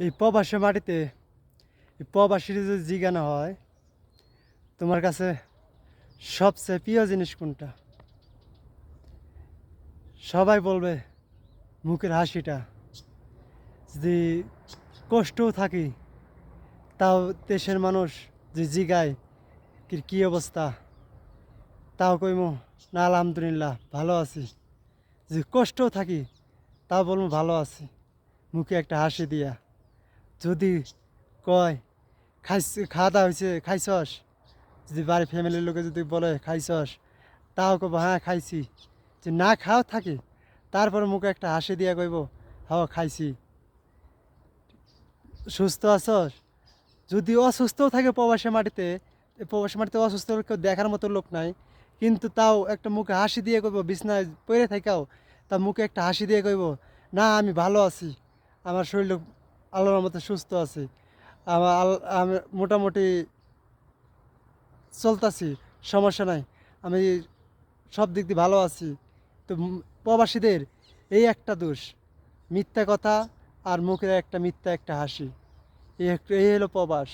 এই প্রবাসী মাটিতে এই প্রবাসীর যদি জিজ্ঞাসা হয় তোমার কাছে সবচেয়ে প্রিয় জিনিস কোনটা, সবাই বলবে মুখের হাসিটা। যদি কষ্টও থাকি তাও দেশের মানুষ যে জিগায় কি অবস্থা, তাও কইমো না আলহামদুলিল্লাহ ভালো আছি। যদি কষ্টও থাকি তাও বলবো ভালো আছি, মুখে একটা হাসি দিয়া। যদি কয় খাওয়া দাওয়া হয়েছে খাইছস, যদি বাড়ির ফ্যামিলির লোকে যদি বলে খাইছস, তাও কব হ্যাঁ খাইছি। যে না খাও থাকে তারপরে মুখে একটা হাসি দিয়া কইব হ্যাঁ খাইছি। সুস্থ আছস, যদি অসুস্থও থাকে প্রবাসী মাটিতে, প্রবাসী মাটিতে অসুস্থ কেউ দেখার মতো লোক নাই, কিন্তু তাও একটা মুখে হাসি দিয়ে কইব, বিছনায় পড়ে থাকাও তা মুখে একটা হাসি দিয়ে কইব না আমি ভালো আছি, আমার শরীর আল্লাহর মতো সুস্থ আছে, আমি মোটামুটি চলতাছি, সমস্যা নাই, আমি সব দিক দিয়ে ভালো আছি। তো প্রবাসীদের এই একটা দোষ, মিথ্যা কথা আর মুখের একটা মিথ্যা একটা হাসি, এই হলো প্রবাস।